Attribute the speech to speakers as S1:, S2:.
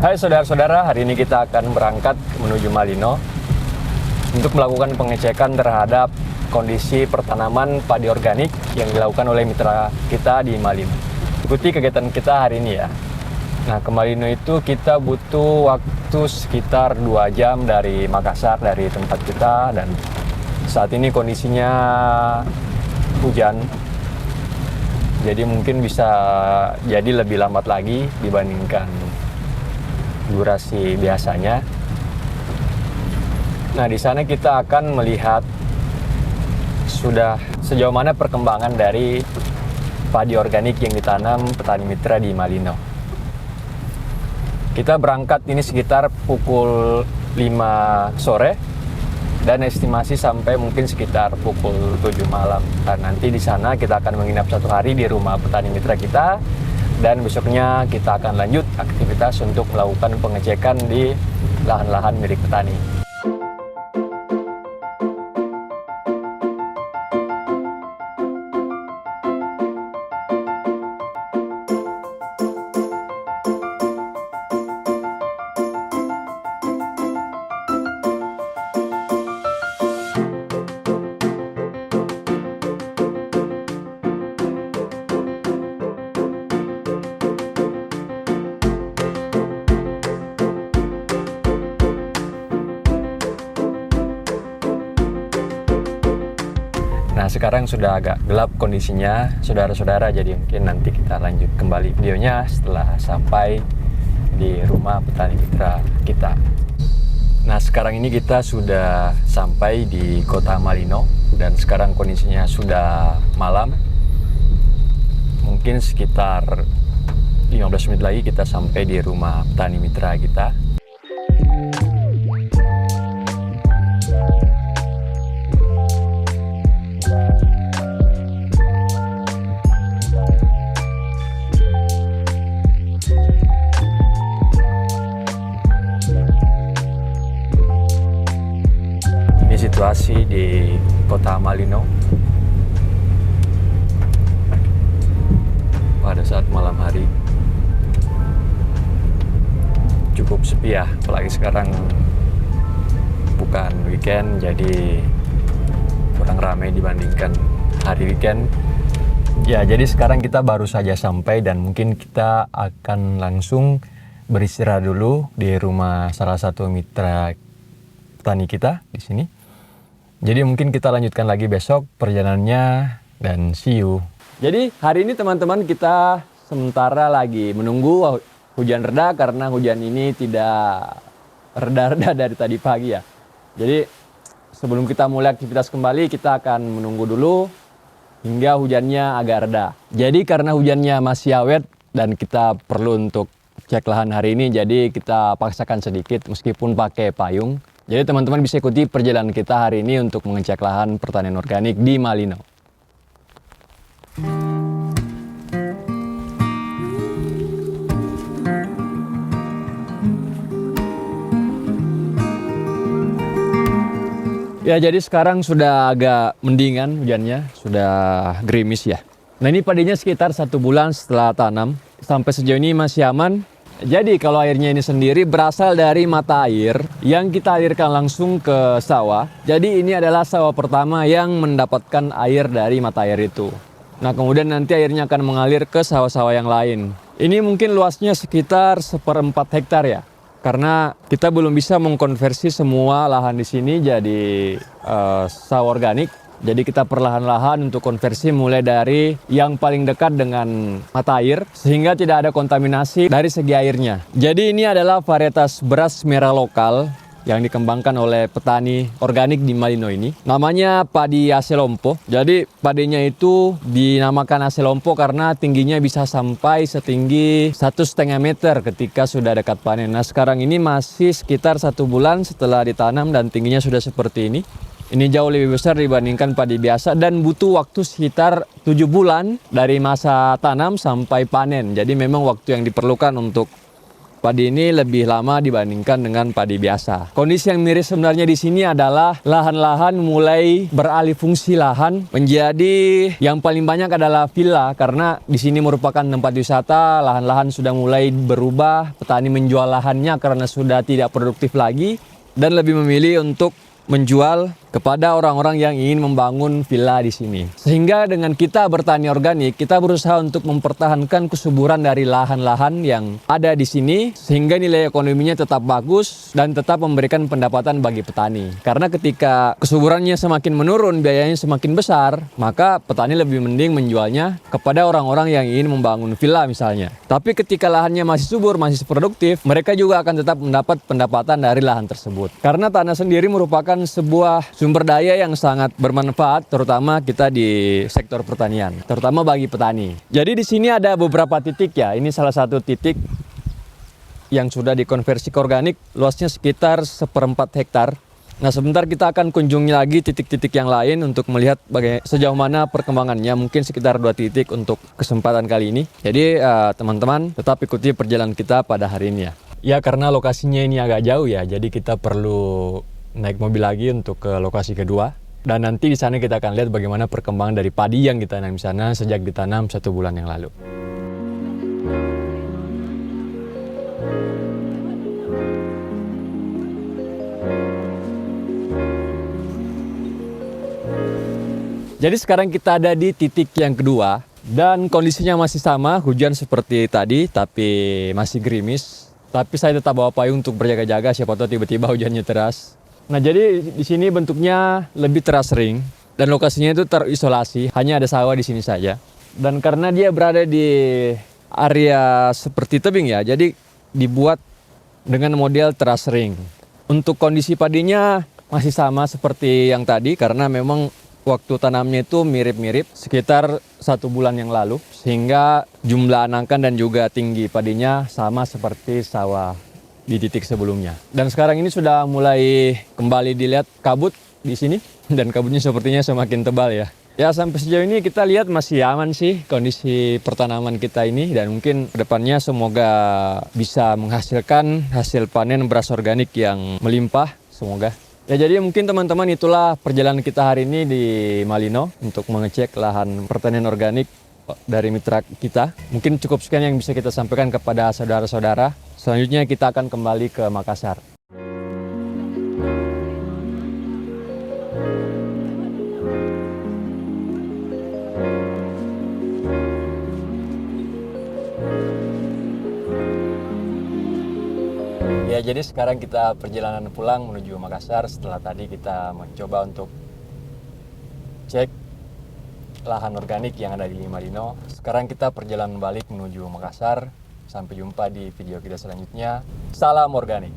S1: Hai saudara-saudara, hari ini kita akan berangkat menuju Malino untuk melakukan pengecekan terhadap kondisi pertanaman padi organik yang dilakukan oleh mitra kita di Malino. Ikuti kegiatan kita hari ini ya. Nah, ke Malino itu kita butuh waktu sekitar 2 jam dari Makassar, dari tempat kita, dan saat ini kondisinya hujan. Jadi mungkin bisa jadi lebih lambat lagi dibandingkan durasi biasanya. Nah, di sana kita akan melihat sudah sejauh mana perkembangan dari padi organik yang ditanam petani mitra di Malino. Kita berangkat ini sekitar pukul 5 sore dan estimasi sampai mungkin sekitar pukul 7 malam. Dan nanti di sana kita akan menginap 1 hari di rumah petani mitra kita. Dan besoknya kita akan lanjut aktivitas untuk melakukan pengecekan di lahan-lahan milik petani. Nah, sekarang sudah agak gelap kondisinya, saudara-saudara, jadi mungkin nanti kita lanjut kembali videonya setelah sampai di rumah petani mitra kita. Nah, sekarang ini kita sudah sampai di kota Malino dan sekarang kondisinya sudah malam. Mungkin sekitar 15 menit lagi kita sampai di rumah petani mitra kita. Situasi di kota Malino pada saat malam hari cukup sepi ya, apalagi sekarang bukan weekend, jadi kurang ramai dibandingkan hari weekend ya. Jadi sekarang kita baru saja sampai dan mungkin kita akan langsung beristirahat dulu di rumah salah satu mitra petani kita di sini. Jadi mungkin kita lanjutkan lagi besok perjalanannya dan see you. Jadi hari ini teman-teman kita sementara lagi menunggu hujan reda karena hujan ini tidak reda-reda dari tadi pagi ya. Jadi sebelum kita mulai aktivitas kembali kita akan menunggu dulu hingga hujannya agak reda. Jadi karena hujannya masih awet dan kita perlu untuk cek lahan hari ini, jadi kita paksakan sedikit meskipun pakai payung. Jadi teman-teman bisa ikuti perjalanan kita hari ini untuk mengecek lahan pertanian organik di Malino. Ya, jadi sekarang sudah agak mendingan hujannya, sudah gerimis ya. Nah, ini padinya sekitar 1 bulan setelah tanam. Sampai sejauh ini masih aman. Jadi kalau airnya ini sendiri berasal dari mata air yang kita alirkan langsung ke sawah. Jadi ini adalah sawah pertama yang mendapatkan air dari mata air itu. Nah, kemudian nanti airnya akan mengalir ke sawah-sawah yang lain. Ini mungkin luasnya sekitar 1/4 hektar ya. Karena kita belum bisa mengkonversi semua lahan di sini jadi sawah organik. Jadi kita perlahan-lahan untuk konversi mulai dari yang paling dekat dengan mata air sehingga tidak ada kontaminasi dari segi airnya. Jadi ini adalah varietas beras merah lokal yang dikembangkan oleh petani organik di Malino ini. Namanya padi Aselompo. Jadi padinya itu dinamakan Aselompo karena tingginya bisa sampai setinggi 1,5 meter ketika sudah dekat panen. Nah, sekarang ini masih sekitar 1 bulan setelah ditanam dan tingginya sudah seperti ini. Ini jauh lebih besar dibandingkan padi biasa dan butuh waktu sekitar 7 bulan dari masa tanam sampai panen. Jadi memang waktu yang diperlukan untuk padi ini lebih lama dibandingkan dengan padi biasa. Kondisi yang miris sebenarnya di sini adalah lahan-lahan mulai beralih fungsi lahan menjadi yang paling banyak adalah villa, karena di sini merupakan tempat wisata. Lahan-lahan sudah mulai berubah, petani menjual lahannya karena sudah tidak produktif lagi dan lebih memilih untuk menjual kepada orang-orang yang ingin membangun villa di sini. Sehingga dengan kita bertani organik, kita berusaha untuk mempertahankan kesuburan dari lahan-lahan yang ada di sini sehingga nilai ekonominya tetap bagus dan tetap memberikan pendapatan bagi petani. Karena ketika kesuburannya semakin menurun, biayanya semakin besar, maka petani lebih mending menjualnya kepada orang-orang yang ingin membangun villa misalnya. Tapi ketika lahannya masih subur, masih produktif, mereka juga akan tetap mendapat pendapatan dari lahan tersebut. Karena tanah sendiri merupakan sebuah sumber daya yang sangat bermanfaat, terutama kita di sektor pertanian, terutama bagi petani. Jadi di sini ada beberapa titik ya. Ini salah satu titik yang sudah dikonversi ke organik, luasnya sekitar 1/4 hektar. Nah, sebentar kita akan kunjungi lagi titik-titik yang lain untuk melihat sejauh mana perkembangannya. Mungkin sekitar 2 titik untuk kesempatan kali ini. Jadi teman-teman tetap ikuti perjalanan kita pada hari ini ya. Ya, karena lokasinya ini agak jauh ya, jadi kita perlu naik mobil lagi untuk ke lokasi kedua. Dan nanti di sana kita akan lihat bagaimana perkembangan dari padi yang ditanam di sana sejak ditanam 1 bulan yang lalu. Jadi sekarang kita ada di titik yang kedua dan kondisinya masih sama, hujan seperti tadi tapi masih gerimis. Tapi saya tetap bawa payung untuk berjaga-jaga, siapa tahu tiba-tiba hujannya deras. Nah, jadi di sini bentuknya lebih terasering dan lokasinya itu terisolasi, hanya ada sawah di sini saja. Dan karena dia berada di area seperti tebing ya, jadi dibuat dengan model terasering. Untuk kondisi padinya masih sama seperti yang tadi karena memang waktu tanamnya itu mirip-mirip sekitar 1 bulan yang lalu, sehingga jumlah anakan dan juga tinggi padinya sama seperti sawah di titik sebelumnya. Dan sekarang ini sudah mulai kembali dilihat kabut di sini dan kabutnya sepertinya semakin tebal ya. Ya, sampai sejauh ini kita lihat masih aman sih kondisi pertanaman kita ini, dan mungkin kedepannya semoga bisa menghasilkan hasil panen beras organik yang melimpah, semoga. Ya, jadi mungkin teman-teman itulah perjalanan kita hari ini di Malino untuk mengecek lahan pertanian organik dari mitra kita. Mungkin cukup sekian yang bisa kita sampaikan kepada saudara-saudara. Selanjutnya kita akan kembali ke Makassar. Ya, jadi sekarang kita perjalanan pulang menuju Makassar setelah tadi kita mencoba untuk cek lahan organik yang ada di Malino. Sekarang kita perjalanan balik menuju Makassar. Sampai jumpa di video kita selanjutnya. Salam organik.